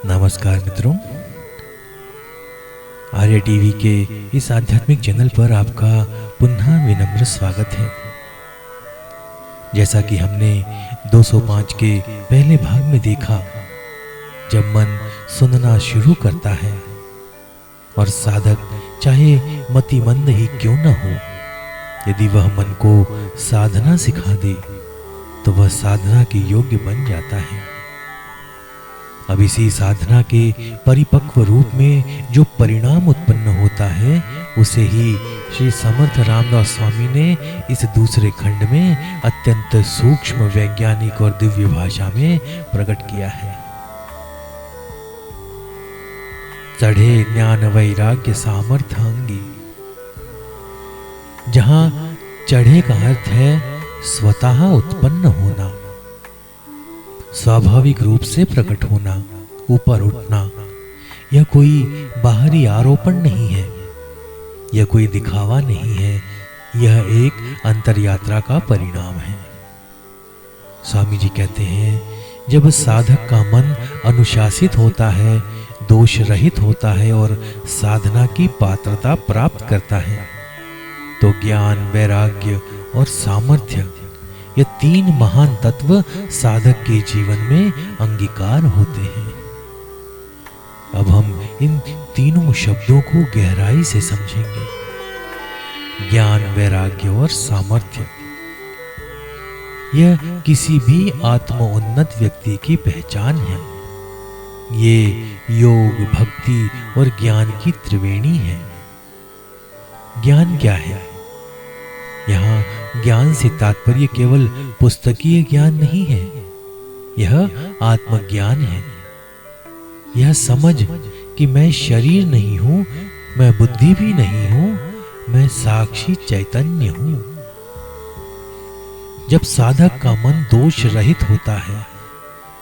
नमस्कार मित्रों, आर्य टीवी के इस आध्यात्मिक चैनल पर आपका पुनः विनम्र स्वागत है। जैसा कि हमने 205 के पहले भाग में देखा, जब मन सुनना शुरू करता है और साधक चाहे मतिमंद ही क्यों न हो, यदि वह मन को साधना सिखा दे तो वह साधना के योग्य बन जाता है। अब इसी साधना के परिपक्व रूप में जो परिणाम उत्पन्न होता है, उसे ही श्री समर्थ रामदास स्वामी ने इस दूसरे खंड में अत्यंत सूक्ष्म वैज्ञानिक और दिव्य भाषा में प्रकट किया है। चढ़े ज्ञान वैराग्य सामर्थ्य अंगी। जहां चढ़े का अर्थ है स्वतः उत्पन्न होना, स्वाभाविक रूप से प्रकट होना, ऊपर उठना। यह कोई बाहरी आरोपण नहीं है, यह कोई दिखावा नहीं है, यह एक अंतर यात्रा का परिणाम है। स्वामी जी कहते हैं, जब साधक का मन अनुशासित होता है, दोष रहित होता है और साधना की पात्रता प्राप्त करता है, तो ज्ञान, वैराग्य और सामर्थ्य, ये तीन महान तत्व साधक के जीवन में अंगीकार होते हैं। अब हम इन तीनों शब्दों को गहराई से समझेंगे। ज्ञान, वैराग्य और सामर्थ्य, यह किसी भी आत्मोन्नत व्यक्ति की पहचान है। ये योग, भक्ति और ज्ञान की त्रिवेणी है। ज्ञान क्या है? यहाँ ज्ञान से तात्पर्य केवल पुस्तकीय ज्ञान नहीं है, यह आत्मज्ञान है। यह समझ कि मैं शरीर नहीं हूं, मैं बुद्धि भी नहीं हूं, मैं साक्षी चैतन्य हूं। जब साधक का मन दोष रहित होता है,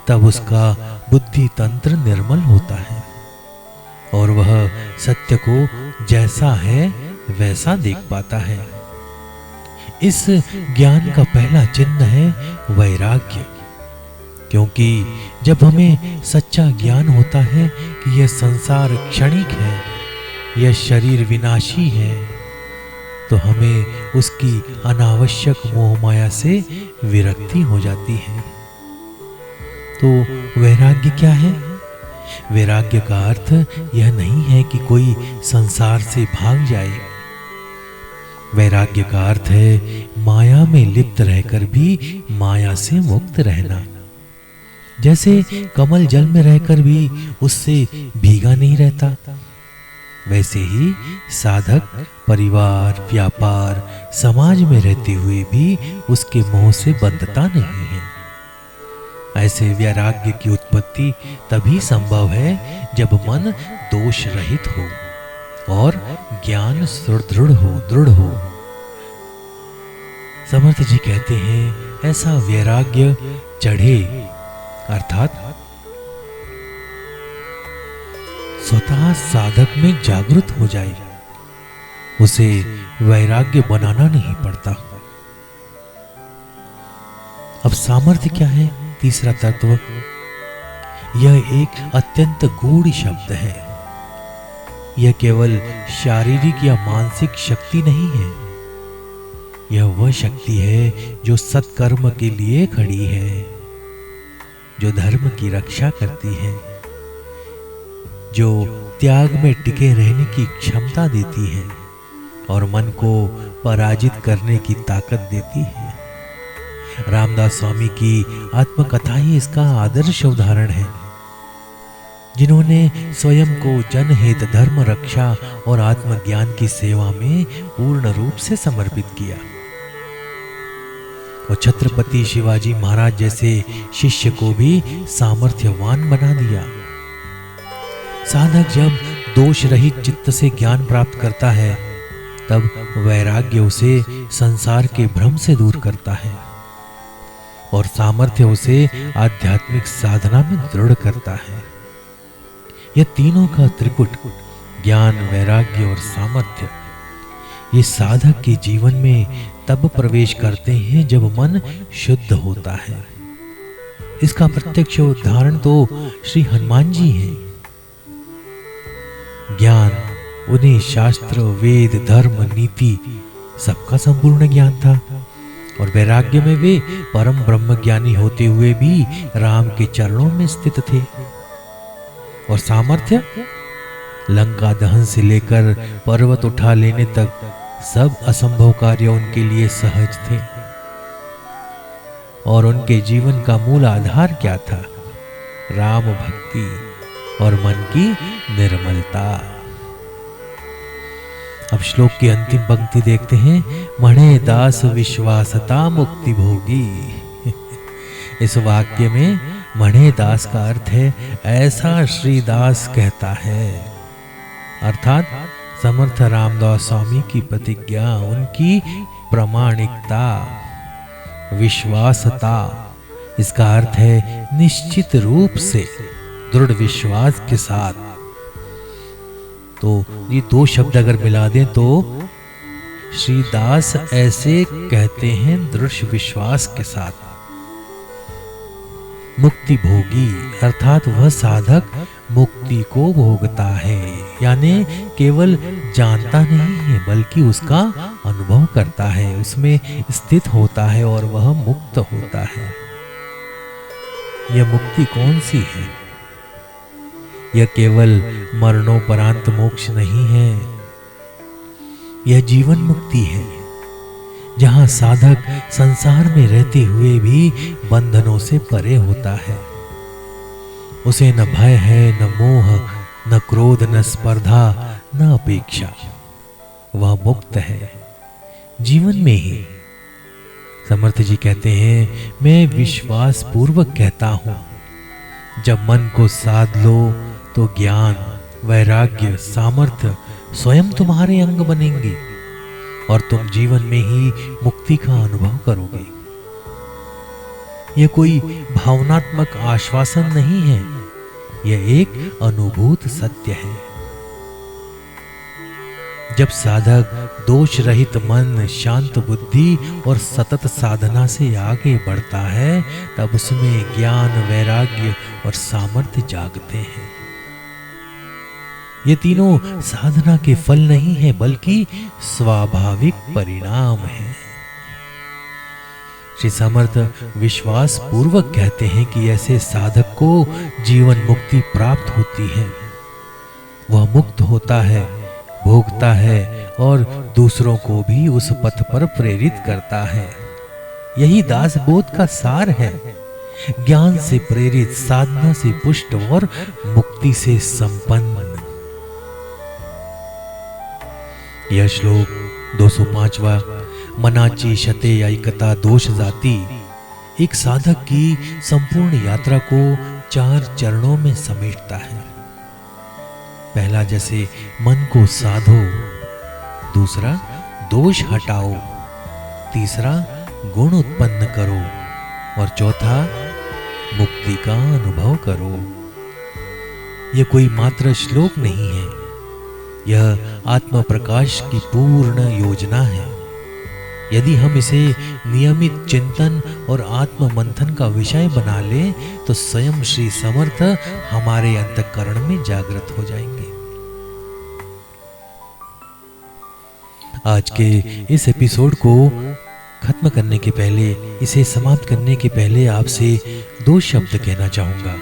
तब उसका बुद्धि तंत्र निर्मल होता है और वह सत्य को जैसा है वैसा देख पाता है। इस ज्ञान का पहला चिन्ह है वैराग्य, क्योंकि जब हमें सच्चा ज्ञान होता है कि यह संसार क्षणिक है, यह शरीर विनाशी है, तो हमें उसकी अनावश्यक मोह माया से विरक्ति हो जाती है। तो वैराग्य क्या है? वैराग्य का अर्थ यह नहीं है कि कोई संसार से भाग जाए। वैराग्य का अर्थ है माया में लिप्त रहकर भी माया से मुक्त रहना। जैसे कमल जल में रहकर भी उससे भीगा नहीं रहता, वैसे ही साधक परिवार, व्यापार, समाज में रहते हुए भी उसके मोह से बंधता नहीं है। ऐसे वैराग्य की उत्पत्ति तभी संभव है जब मन दोष रहित हो और ज्ञान सुदृढ़ हो, दृढ़ हो। समर्थ जी कहते हैं, ऐसा वैराग्य चढ़े अर्थात स्वतः साधक में जागृत हो जाए, उसे वैराग्य बनाना नहीं पड़ता। अब सामर्थ्य क्या है? तीसरा तत्व, यह एक अत्यंत गूढ़ शब्द है। यह केवल शारीरिक या मानसिक शक्ति नहीं है, यह वह शक्ति है जो सत्कर्म के लिए खड़ी है, जो धर्म की रक्षा करती है, जो त्याग में टिके रहने की क्षमता देती है और मन को पराजित करने की ताकत देती है। रामदास स्वामी की आत्मकथा ही इसका आदर्श उदाहरण है, जिन्होंने स्वयं को जनहित, धर्म रक्षा और आत्मज्ञान की सेवा में पूर्ण रूप से समर्पित किया। और छत्रपति शिवाजी महाराज जैसे शिष्य को भी सामर्थ्यवान बना दिया। साधक जब दोष रहित चित्त से ज्ञान प्राप्त करता है, तब वैराग्य उसे संसार के भ्रम से दूर करता है और सामर्थ्य उसे आध्यात्मिक साधना में दृढ़ करता है। यह तीनों का त्रिपुट, ज्ञान, वैराग्य और सामर्थ्य, ये साधक के जीवन में तब प्रवेश करते हैं जब मन शुद्ध होता है। इसका प्रत्यक्ष उदाहरण तो श्री हनुमान जी हैं। ज्ञान उन्हें शास्त्र, वेद, धर्म, नीति सबका संपूर्ण ज्ञान था और वैराग्य में वे परम ब्रह्म ज्ञानी होते हुए भी राम के चरणों में स्थित थे। और सामर्थ्य, लंका दहन से लेकर पर्वत उठा लेने तक सब असंभव कार्य उनके लिए सहज थे। और उनके जीवन का मूल आधार क्या था? राम भक्ति और मन की निर्मलता। अब श्लोक की अंतिम पंक्ति देखते हैं। मणे दास विश्वासता मुक्ति भोगी। इस वाक्य में मणे दास का अर्थ है ऐसा श्रीदास कहता है, अर्थात समर्थ रामदास स्वामी की प्रतिज्ञा, उनकी प्रामाणिकता, विश्वासता। इसका अर्थ है निश्चित रूप से, दृढ़ विश्वास के साथ। तो ये दो शब्द अगर मिला दें तो श्रीदास ऐसे कहते हैं दृढ़ विश्वास के साथ। मुक्ति भोगी अर्थात वह साधक मुक्ति को भोगता है, यानी केवल जानता नहीं है बल्कि उसका अनुभव करता है, उसमें स्थित होता है और वह मुक्त होता है। यह मुक्ति कौन सी है? यह केवल मरणोपरांत मोक्ष नहीं है, यह जीवन मुक्ति है, जहां साधक संसार में रहते हुए भी बंधनों से परे होता है। उसे न भय है, न मोह, न क्रोध, न स्पर्धा, न अपेक्षा। वह मुक्त है जीवन में ही। समर्थ जी कहते हैं, मैं विश्वास पूर्वक कहता हूं, जब मन को साध लो तो ज्ञान, वैराग्य, सामर्थ्य स्वयं तुम्हारे अंग बनेंगे और तुम जीवन में ही मुक्ति का अनुभव करोगे। यह कोई भावनात्मक आश्वासन नहीं है, यह एक अनुभूत सत्य है। जब साधक दोष रहित मन, शांत बुद्धि और सतत साधना से आगे बढ़ता है, तब उसमें ज्ञान, वैराग्य और सामर्थ्य जागते हैं। ये तीनों साधना के फल नहीं है बल्कि स्वाभाविक परिणाम है। श्री समर्थ विश्वास पूर्वक कहते हैं कि ऐसे साधक को जीवन मुक्ति प्राप्त होती है। वह मुक्त होता है, भोगता है और दूसरों को भी उस पथ पर प्रेरित करता है। यही दास बोध का सार है। ज्ञान से प्रेरित, साधना से पुष्ट और मुक्ति से संपन्न। यह श्लोक 205वां, मनाची शते ऐकता दोष जाति, एक साधक की संपूर्ण यात्रा को 4 चरणों में समेटता है। पहला, जैसे मन को साधो। दूसरा, दोष हटाओ। तीसरा, गुण उत्पन्न करो। और चौथा, मुक्ति का अनुभव करो। यह कोई मात्र श्लोक नहीं है, यह आत्म प्रकाश की पूर्ण योजना है। यदि हम इसे नियमित चिंतन और आत्म मंथन का विषय बना ले तो स्वयं श्री समर्थ हमारे अंतःकरण में जागृत हो जाएंगे। आज के इस एपिसोड को खत्म करने के पहले, इसे समाप्त करने के पहले आपसे 2 शब्द कहना चाहूंगा।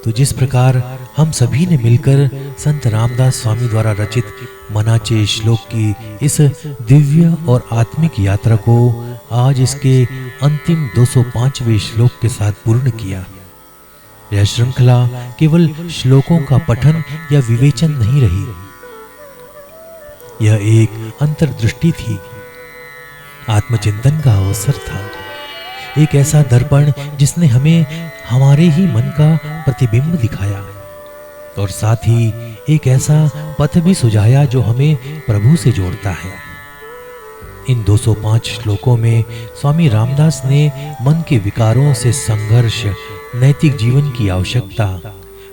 तो जिस प्रकार हम सभी ने मिलकर संत रामदास स्वामी द्वारा रचित मनाचे श्लोक की इस दिव्य और आत्मिक यात्रा को आज इसके अंतिम 205वें श्लोक के साथ पूर्ण किया, यह श्रृंखला केवल श्लोकों का पठन या विवेचन नहीं रही, यह एक अंतर्दृष्टि थी, आत्मचिंतन का अवसर था, एक ऐसा दर्पण जिसने हमें हमारे ही मन का प्रतिबिंब दिखाया और साथ ही एक ऐसा पथ भी सुझाया जो हमें प्रभु से जोड़ता है। इन 205 श्लोकों में स्वामी रामदास ने मन के विकारों से संघर्ष, नैतिक जीवन की आवश्यकता,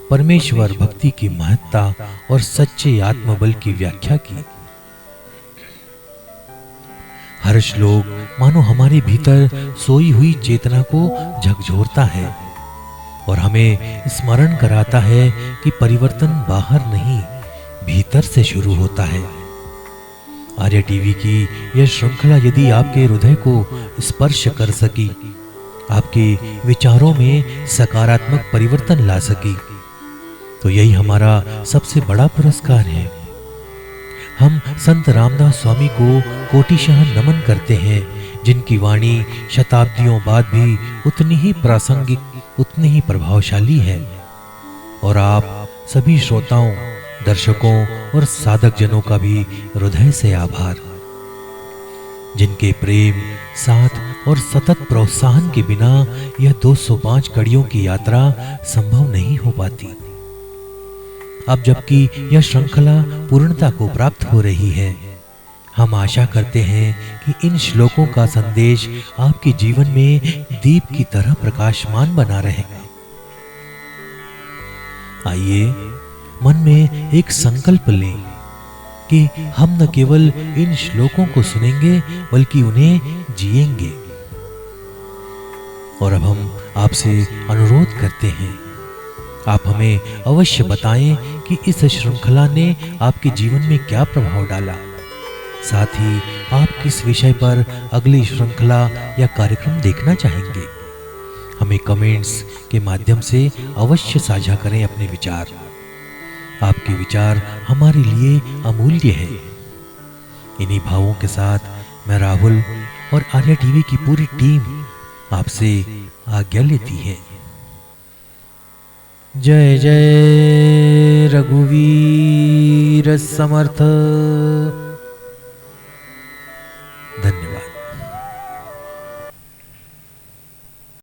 परमेश्वर भक्ति की महत्ता और सच्चे आत्मबल की व्याख्या की। हर श्लोक मानो हमारे भीतर सोई हुई चेतना को झकझोरता है और हमें स्मरण कराता है कि परिवर्तन बाहर नहीं, भीतर से शुरू होता है। आर्य टीवी की यह श्रृंखला यदि आपके हृदय को स्पर्श कर सकी, आपके विचारों में सकारात्मक परिवर्तन ला सकी, तो यही हमारा सबसे बड़ा पुरस्कार है। हम संत रामदास स्वामी को कोटिशः नमन करते हैं, जिनकी वाणी शताब्दियों बाद भी उतनी ही प्रासंगिक, उतनी ही प्रभावशाली है। और आप सभी श्रोताओं, दर्शकों और साधक जनों का भी हृदय से आभार, जिनके प्रेम, साथ और सतत प्रोत्साहन के बिना यह 205 कड़ियों की यात्रा संभव नहीं हो पाती। अब जबकि यह श्रृंखला पूर्णता को प्राप्त हो रही है, हम आशा करते हैं कि इन श्लोकों का संदेश आपके जीवन में दीप की तरह प्रकाशमान बना रहेगा। आइए मन में एक संकल्प लें कि हम न केवल इन श्लोकों को सुनेंगे बल्कि उन्हें जिएंगे। और अब हम आपसे अनुरोध करते हैं, आप हमें अवश्य बताएं कि इस श्रृंखला ने आपके जीवन में क्या प्रभाव डाला। साथ ही आप किस विषय पर अगली श्रृंखला या कार्यक्रम देखना चाहेंगे। हमें कमेंट्स के माध्यम से अवश्य साझा करें अपने विचार। आपके विचार हमारे लिए अमूल्य है। इन्हीं भावों के साथ मैं राहुल और आर्य टीवी की पूरी टीम आपसे आज्ञा लेती है। जय जय रघुवीर समर्थ